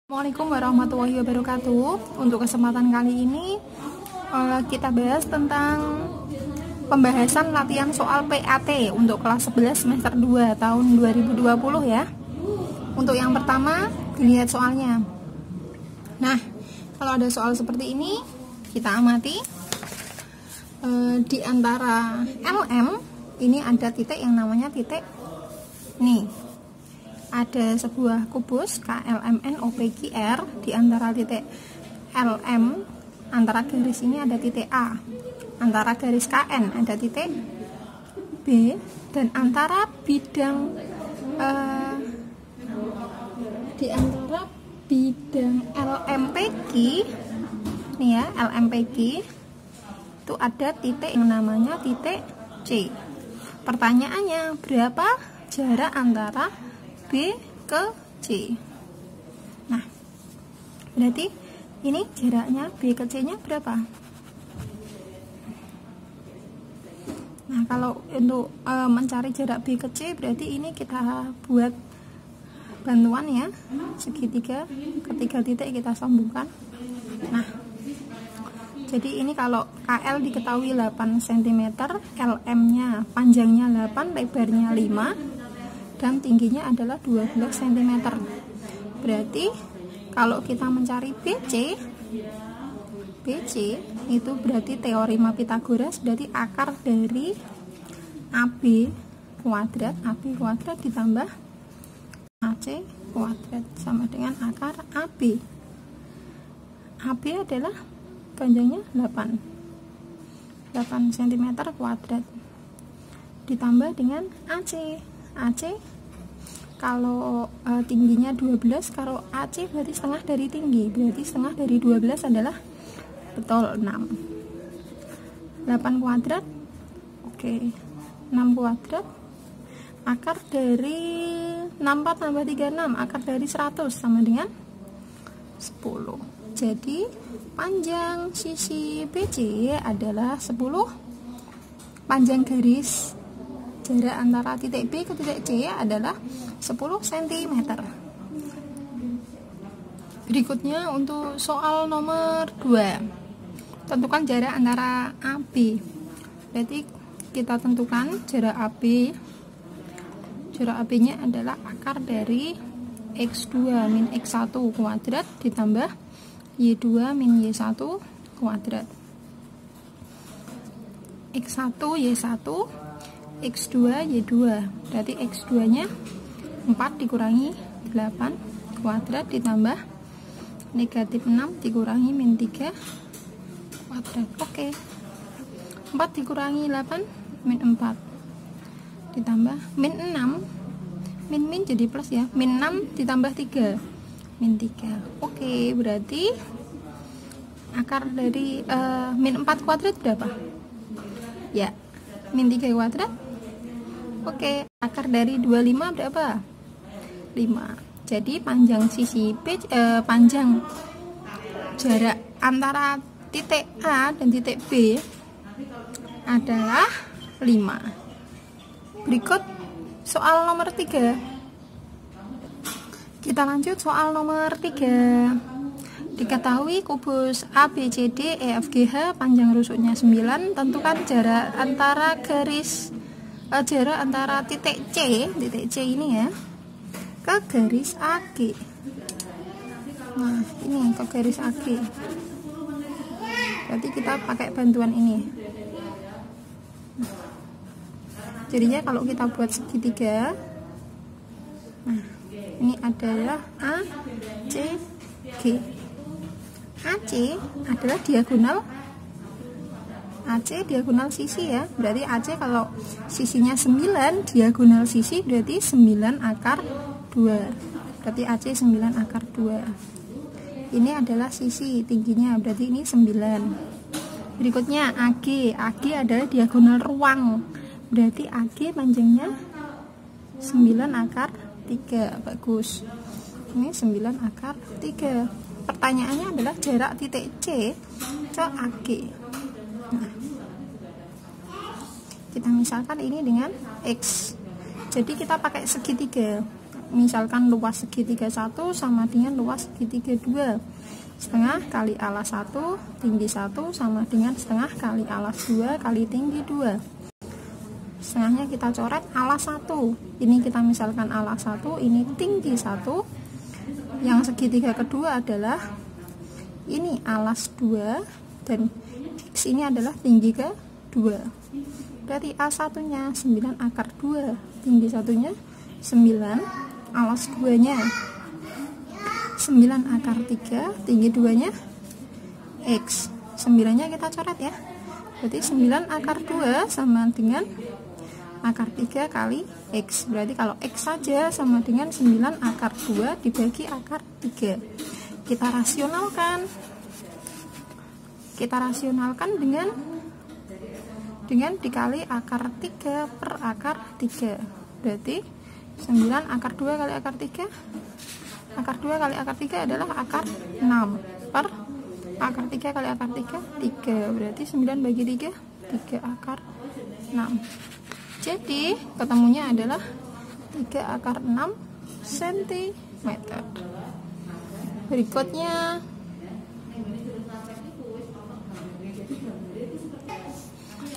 Assalamualaikum warahmatullahi wabarakatuh. Untuk kesempatan kali ini kita bahas tentang pembahasan latihan soal PAT untuk kelas 11 semester 2 tahun 2020 ya. Untuk yang pertama, dilihat soalnya. Nah, kalau ada soal seperti ini, kita amati di antara LM ini ada titik yang namanya titik nih. Ada sebuah kubus KLMNOPQR di antara titik LM, antara garis ini ada titik A, antara garis KN ada titik B, dan antara bidang di antara bidang LMPQ nih ya, LMPQ itu ada titik yang namanya titik C. Pertanyaannya, berapa jarak antara B ke C? Nah, berarti ini jaraknya B ke C nya berapa? Nah, kalau untuk mencari jarak B ke C, berarti ini kita buat bantuan ya, segitiga, ketiga titik kita sambungkan. Nah, jadi ini kalau KL diketahui 8 cm, LM nya panjangnya 8, lebarnya 5, dan tingginya adalah 12 cm. Berarti kalau kita mencari BC itu berarti teorema Pythagoras, berarti akar dari AB kuadrat ditambah AC kuadrat sama dengan akar AB. AB adalah panjangnya 8 cm kuadrat ditambah dengan AC. AC kalau tingginya 12, kalau AC berarti setengah dari tinggi, berarti setengah dari 12 adalah betul 6. 8 kuadrat, oke, 6 kuadrat, akar dari 64 tambah 36, akar dari 100 sama dengan 10. Jadi panjang sisi BC adalah 10, panjang garis jarak antara titik B ke titik C adalah 10 cm. Berikutnya untuk soal nomor 2. Tentukan jarak antara AB. Berarti kita tentukan jarak AB. Jarak AB nya adalah akar dari X2 min X1 kuadrat ditambah Y2 min Y1 kuadrat. X1 Y1, X2 Y2, berarti X2 nya 4 dikurangi 8 kuadrat ditambah negatif 6 dikurangi min 3 kuadrat. Oke, 4 dikurangi 8 min 4 ditambah min 6, min jadi plus ya, min 6 ditambah 3 min 3. Oke, berarti akar dari min 4 kuadrat berapa? Ya, min 3 kuadrat. Oke, akar dari 25 berapa? 5. Jadi panjang sisi B, panjang jarak antara titik A dan titik B adalah 5. Berikut soal nomor 3. Kita lanjut soal nomor 3. Diketahui kubus ABCD EFGH panjang rusuknya 9. Tentukan jarak antara jarak antara titik C ini ya ke garis AG. Nah, ini ke garis AG. Berarti kita pakai bantuan ini. Jadinya kalau kita buat segitiga, nah, ini adalah ACG. AC adalah diagonal, AC diagonal sisi ya. Berarti AC kalau sisinya 9, diagonal sisi berarti 9 akar 2. Berarti AC 9 akar 2. Ini adalah sisi tingginya, berarti ini 9. Berikutnya AG. AG adalah diagonal ruang. Berarti AG panjangnya 9 akar 3. Bagus. Ini 9 akar 3. Pertanyaannya adalah jarak titik C ke AG. Nah, kita misalkan ini dengan X. Jadi kita pakai segitiga. misalkan luas segitiga 1 sama dengan luas segitiga 2. Setengah kali alas 1 tinggi 1 sama dengan setengah kali alas 2 kali tinggi 2. Setengahnya kita coret alas 1. Ini kita misalkan alas 1, ini tinggi 1. Yang segitiga kedua adalah ini alas 2 dan X ini adalah tinggi ke 2. Berarti A1 nya 9 akar 2, tinggi satunya 9, alas 2 nya 9 akar 3, tinggi 2 nya X. 9 nya kita coret ya. Berarti 9 akar 2 sama dengan akar 3 kali X. Berarti kalau X saja sama dengan 9 akar 2 dibagi akar 3. Kita rasionalkan. Dengan dikali akar 3 per akar 3. Berarti 9 akar 2 kali akar 3. Akar 2 kali akar 3 adalah akar 6 per akar 3 kali akar 3, 3. Berarti 9 bagi 3, 3 akar 6. Jadi ketemunya adalah 3 akar 6 cm.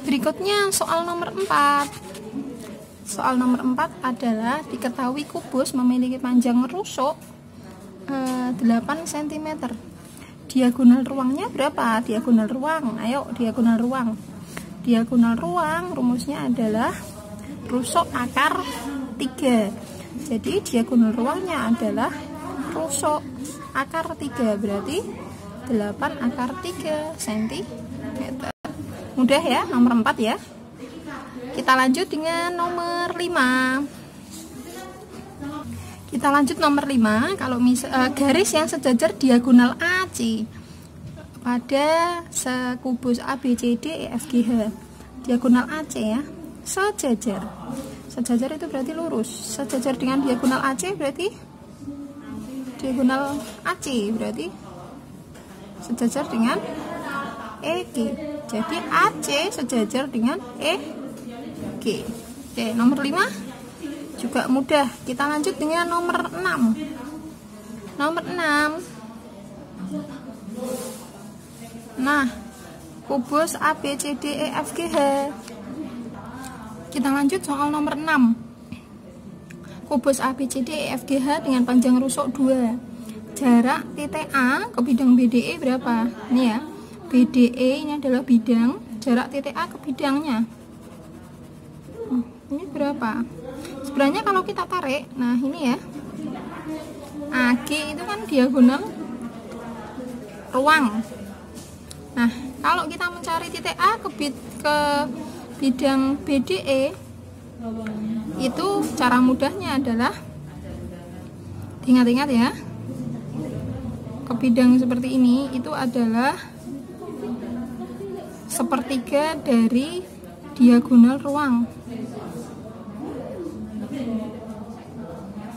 Berikutnya soal nomor 4. Soal nomor 4 adalah diketahui kubus memiliki panjang rusuk 8 cm. Diagonal ruangnya berapa? Diagonal ruang. Ayo, diagonal ruang. Diagonal ruang rumusnya adalah rusuk akar 3. Jadi diagonal ruangnya adalah rusuk akar 3. Berarti 8 akar 3 cm. Mudah ya, nomor 4 ya. Kita lanjut dengan nomor 5. Kita lanjut nomor 5. Kalau garis yang sejajar diagonal AC pada sekubus ABCD EFGH. Diagonal AC ya, sejajar. Sejajar itu berarti lurus. Sejajar dengan diagonal AC berarti diagonal AC berarti sejajar dengan EG. Jadi AC sejajar dengan EG. Oke, nomor 5 juga mudah. Kita lanjut dengan nomor 6. Nomor 6. Nah, kubus ABCDEFGH. Kita lanjut soal nomor 6. Kubus ABCDEFGH dengan panjang rusuk 2. Jarak titik A ke bidang BDE berapa? Ini ya. BDE ini adalah bidang, jarak titik A ke bidangnya. Ini berapa? Sebenarnya kalau kita tarik, nah ini ya, AG itu kan diagonal ruang. Nah, kalau kita mencari titik A ke bidang BDE, itu cara mudahnya adalah, ingat-ingat ya, ke bidang seperti ini itu adalah sepertiga dari diagonal ruang.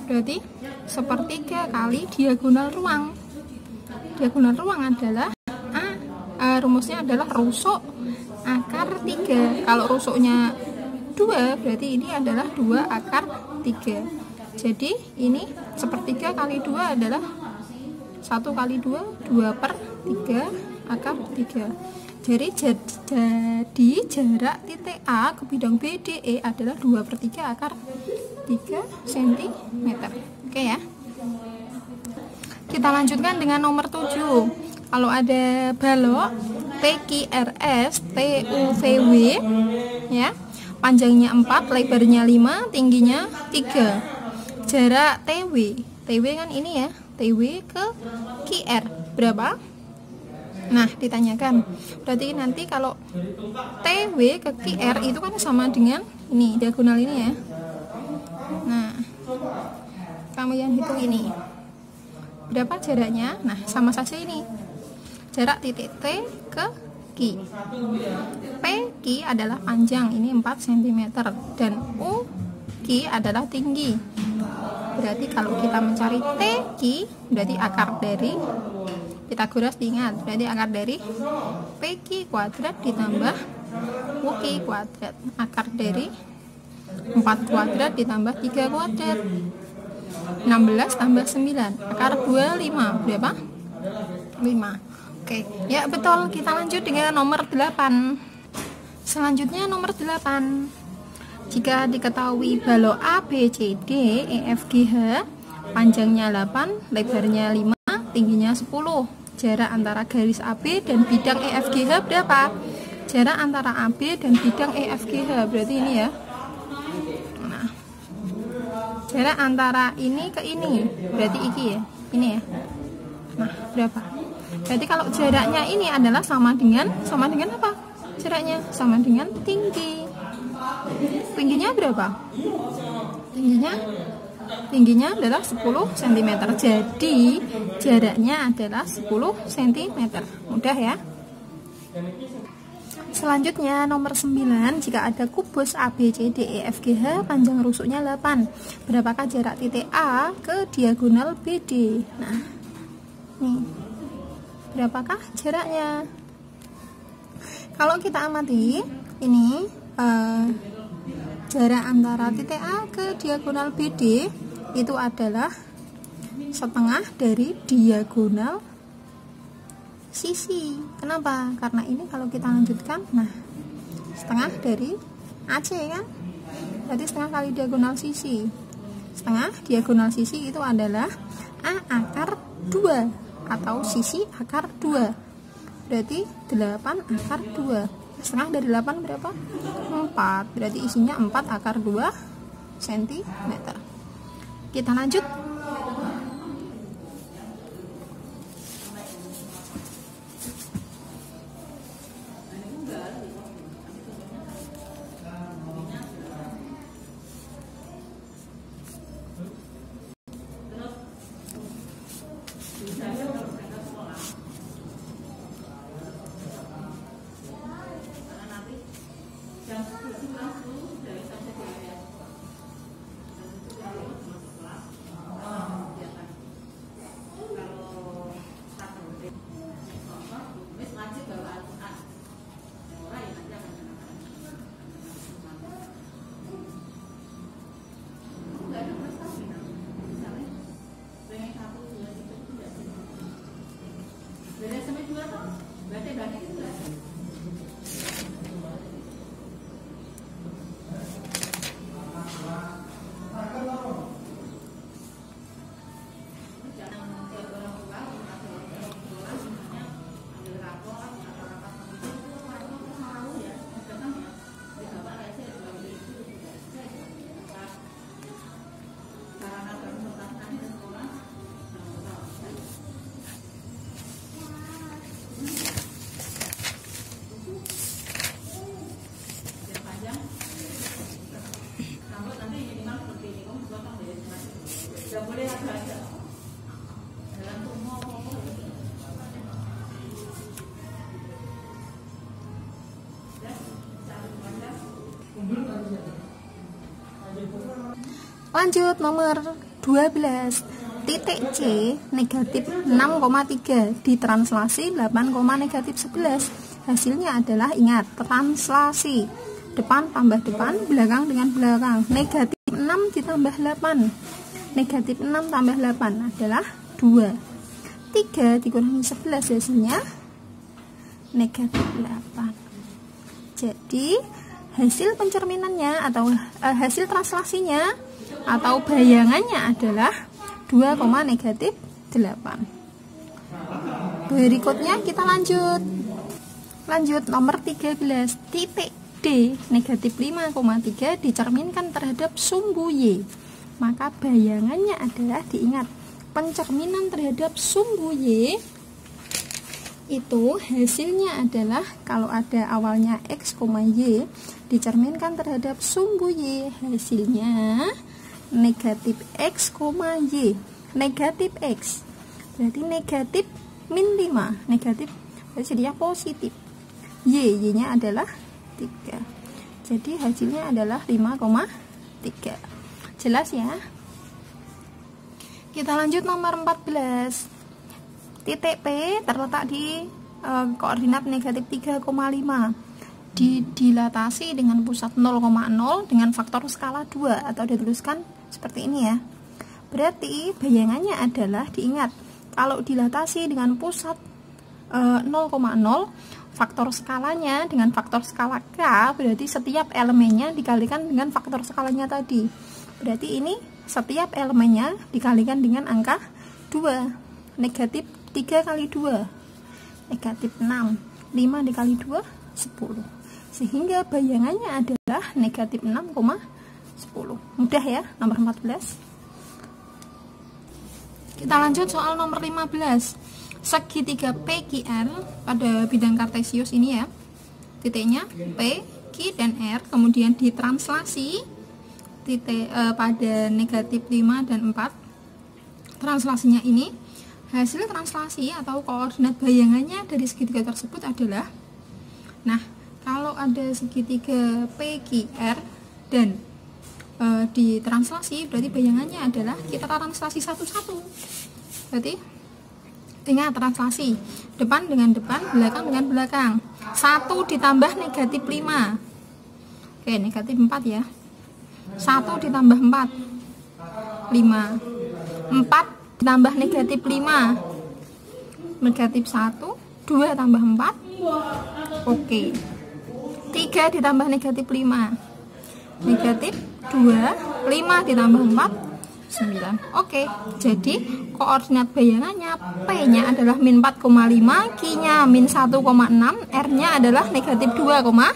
Berarti sepertiga kali diagonal ruang. Diagonal ruang adalah rumusnya adalah rusuk akar 3. Kalau rusuknya 2 berarti ini adalah 2 akar 3. Jadi ini sepertiga kali 2 adalah 1 kali 2, 2 per 3 akar 3. Jadi jarak titik A ke bidang BDE adalah 2 per 3 akar 3 cm. Oke ya. Kita lanjutkan dengan nomor 7. Kalau ada balok PQRS TUVW ya, panjangnya 4, lebarnya 5, tingginya 3. Jarak TW kan ini ya, TW ke QR berapa? Nah, ditanyakan. Berarti nanti kalau TW ke QR itu kan sama dengan ini, diagonal ini ya. Nah, kamu yang hitung ini. Berapa jaraknya? Nah, sama saja ini. Jarak titik T ke Q. PQ adalah panjang, ini 4 cm. Dan UQ adalah tinggi. Berarti kalau kita mencari TQ, berarti akar dari Pythagoras diingat, berarti akar dari PQ kuadrat ditambah UQ kuadrat. Akar dari 4 kuadrat ditambah 3 kuadrat. 16 tambah 9. Akar 2, 5. Berapa? 5. Oke, ya betul. Kita lanjut dengan nomor 8. Selanjutnya nomor 8. Jika diketahui balok A, B, C, D, E, F, G, H, panjangnya 8, lebarnya 5, tingginya 10. Jarak antara garis AB dan bidang EFGH berapa? Jarak antara AB dan bidang EFGH, berarti ini ya. Nah, jarak antara ini ke ini, berarti iki ya, ini ya. Nah, berapa? Berarti kalau jaraknya ini adalah sama dengan apa? Jaraknya sama dengan tinggi. Tingginya berapa? Tingginya adalah 10 cm. Jadi jaraknya adalah 10 cm. Mudah ya. Selanjutnya nomor 9. Jika ada kubus ABCDEFGH, panjang rusuknya 8. Berapakah jarak titik A ke diagonal BD? Nah, nih. Berapakah jaraknya? Kalau kita amati, ini jarak antara titik A ke diagonal BD itu adalah setengah dari diagonal sisi. Kenapa? Karena ini kalau kita lanjutkan, nah, setengah dari AC kan? Berarti setengah kali diagonal sisi. Setengah diagonal sisi itu adalah A akar 2 atau sisi akar 2. Berarti 8 akar 2. Setengah dari 8 berapa? 4. Berarti isinya 4 akar 2 cm. Kita lanjut. Lanjut nomor 12. Titik C negatif 6,3 ditranslasi 8, negatif 11. Hasilnya adalah, ingat, translasi depan tambah depan, belakang dengan belakang. Negatif 6 ditambah 8. Negatif 6 tambah 8 adalah 2. 3 dikurangi 11 hasilnya negatif 8. Jadi hasil pencerminannya atau hasil translasinya atau bayangannya adalah 2, negatif 8. Berikutnya kita lanjut nomor 13. Titik D negatif 5,3 dicerminkan terhadap sumbu Y. Maka bayangannya adalah, diingat, pencerminan terhadap sumbu Y itu hasilnya adalah, kalau ada awalnya X, Y dicerminkan terhadap sumbu Y, hasilnya negatif X, Y. Negatif X berarti negatif min 5, negatif berarti jadinya positif. Y nya adalah 3. Jadi hasilnya adalah 5,3. Jelas ya? Kita lanjut nomor 14. Titik P terletak di koordinat negatif 3,5. Didilatasi dengan pusat 0,0 dengan faktor skala 2 atau dituliskan seperti ini ya. Berarti bayangannya adalah, diingat, kalau dilatasi dengan pusat 0,0, faktor skalanya dengan faktor skala K, berarti setiap elemennya dikalikan dengan faktor skalanya tadi. Berarti ini setiap elemennya dikalikan dengan angka 2. Negatif 3 kali 2, negatif 6. 5 dikali 2, 10. Sehingga bayangannya adalah negatif 6,10. Mudah ya, nomor 14. Kita lanjut soal nomor 15. Segitiga PQR pada bidang kartesius ini ya, titiknya P, Q, dan R, kemudian ditranslasi titik pada negatif 5 dan 4. Translasinya ini, hasil translasi atau koordinat bayangannya dari segitiga tersebut adalah, nah kalau ada segitiga PQR dan ditranslasi, berarti bayangannya adalah, kita translasi satu-satu. Berarti ingat, translasi depan dengan depan, belakang dengan belakang. 1 ditambah negatif 5, oke, negatif 4 ya. 1 ditambah 4, 5. 4 ditambah negatif 5, negatif 1. 2 tambah 4, oke. 3 ditambah negatif 5, negatif 2. 5 ditambah 4, 9. Oke, jadi koordinat bayangannya P-nya adalah min 4,5, Q-nya min 1,6, R-nya adalah negatif 2,9.